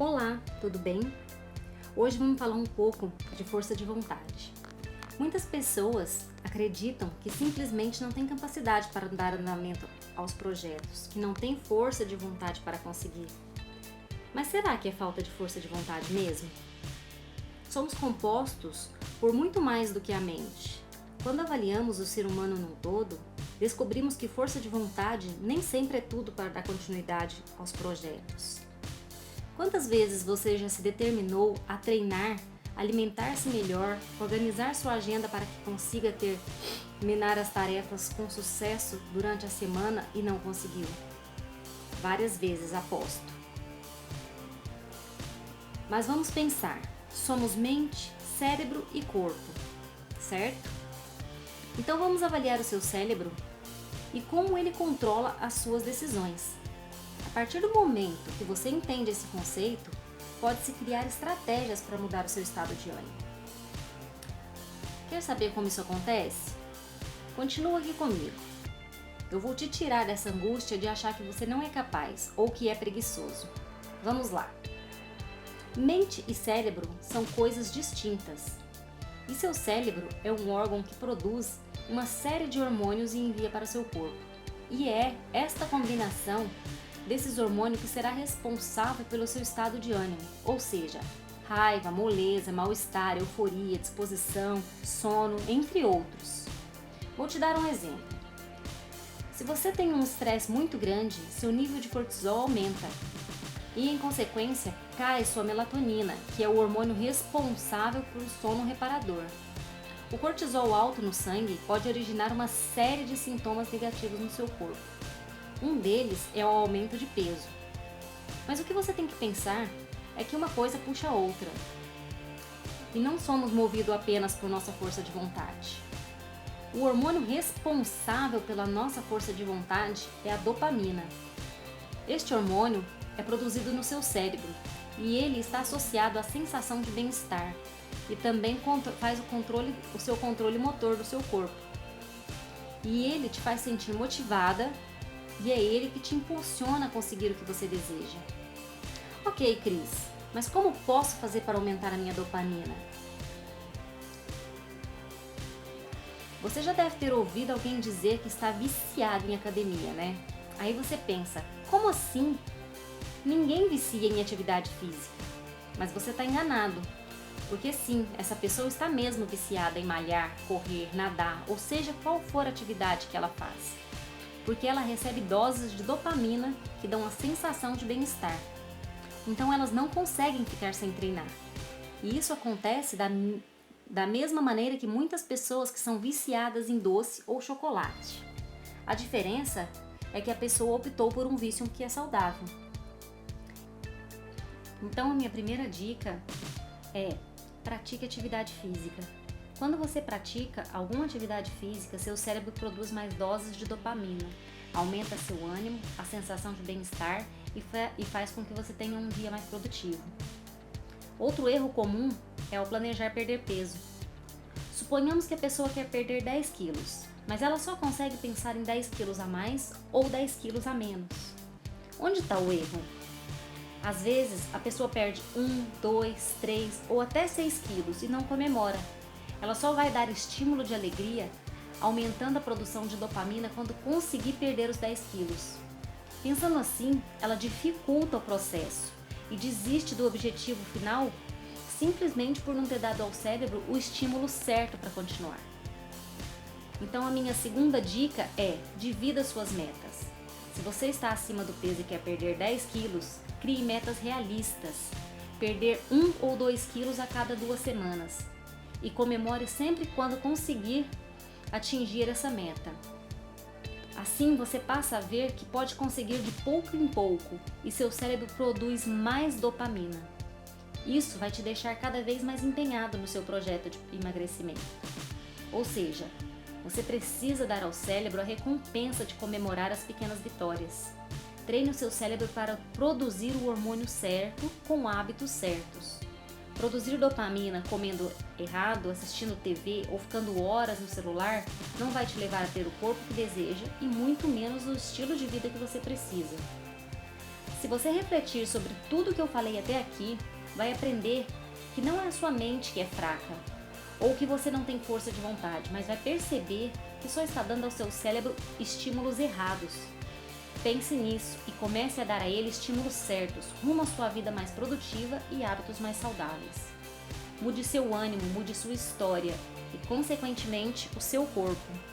Olá, tudo bem? Hoje vamos falar um pouco de força de vontade. Muitas pessoas acreditam que simplesmente não têm capacidade para dar andamento aos projetos, que não têm força de vontade para conseguir. Mas será que é falta de força de vontade mesmo? Somos compostos por muito mais do que a mente. Quando avaliamos o ser humano num todo, descobrimos que força de vontade nem sempre é tudo para dar continuidade aos projetos. Quantas vezes você já se determinou a treinar, alimentar-se melhor, organizar sua agenda para que consiga terminar as tarefas com sucesso durante a semana e não conseguiu? Várias vezes, aposto. Mas vamos pensar, somos mente, cérebro e corpo, certo? Então vamos avaliar o seu cérebro e como ele controla as suas decisões. A partir do momento que você entende esse conceito, pode-se criar estratégias para mudar o seu estado de ânimo. Quer saber como isso acontece? Continua aqui comigo. Eu vou te tirar dessa angústia de achar que você não é capaz ou que é preguiçoso. Vamos lá. Mente e cérebro são coisas distintas. E seu cérebro é um órgão que produz uma série de hormônios e envia para o seu corpo. E é esta combinação desses hormônios que será responsável pelo seu estado de ânimo, ou seja, raiva, moleza, mal-estar, euforia, disposição, sono, entre outros. Vou te dar um exemplo. Se você tem um estresse muito grande, seu nível de cortisol aumenta e, em consequência, cai sua melatonina, que é o hormônio responsável por sono reparador. O cortisol alto no sangue pode originar uma série de sintomas negativos no seu corpo. Um deles é o aumento de peso. Mas o que você tem que pensar é que uma coisa puxa a outra. E não somos movidos apenas por nossa força de vontade. O hormônio responsável pela nossa força de vontade é a dopamina. Este hormônio é produzido no seu cérebro e ele está associado à sensação de bem-estar e também faz o seu controle motor do seu corpo. E ele te faz sentir motivada e é ele que te impulsiona a conseguir o que você deseja. Ok, Cris, mas como posso fazer para aumentar a minha dopamina? Você já deve ter ouvido alguém dizer que está viciado em academia, né? Aí você pensa, como assim? Ninguém vicia em atividade física. Mas você está enganado. Porque sim, essa pessoa está mesmo viciada em malhar, correr, nadar, ou seja, qual for a atividade que ela faz. Porque ela recebe doses de dopamina que dão a sensação de bem-estar. Então elas não conseguem ficar sem treinar. E isso acontece da mesma maneira que muitas pessoas que são viciadas em doce ou chocolate. A diferença é que a pessoa optou por um vício que é saudável. Então a minha primeira dica é: pratique atividade física. Quando você pratica alguma atividade física, seu cérebro produz mais doses de dopamina, aumenta seu ânimo, a sensação de bem-estar e faz com que você tenha um dia mais produtivo. Outro erro comum é o planejar perder peso. Suponhamos que a pessoa quer perder 10 quilos, mas ela só consegue pensar em 10 quilos a mais ou 10 quilos a menos. Onde está o erro? Às vezes, a pessoa perde 1, 2, 3 ou até 6 quilos e não comemora. Ela só vai dar estímulo de alegria, aumentando a produção de dopamina quando conseguir perder os 10 quilos. Pensando assim, ela dificulta o processo e desiste do objetivo final simplesmente por não ter dado ao cérebro o estímulo certo para continuar. Então a minha segunda dica é: divida suas metas. Se você está acima do peso e quer perder 10 quilos, crie metas realistas. Perder 1 ou 2 quilos a cada 2 semanas. E comemore sempre quando conseguir atingir essa meta. Assim você passa a ver que pode conseguir de pouco em pouco e seu cérebro produz mais dopamina. Isso vai te deixar cada vez mais empenhado no seu projeto de emagrecimento. Ou seja, você precisa dar ao cérebro a recompensa de comemorar as pequenas vitórias. Treine o seu cérebro para produzir o hormônio certo com hábitos certos. Produzir dopamina comendo errado, assistindo TV ou ficando horas no celular não vai te levar a ter o corpo que deseja e muito menos o estilo de vida que você precisa. Se você refletir sobre tudo que eu falei até aqui, vai aprender que não é a sua mente que é fraca, ou que você não tem força de vontade, mas vai perceber que só está dando ao seu cérebro estímulos errados. Pense nisso e comece a dar a ele estímulos certos, rumo à sua vida mais produtiva e hábitos mais saudáveis. Mude seu ânimo, mude sua história e, consequentemente, o seu corpo.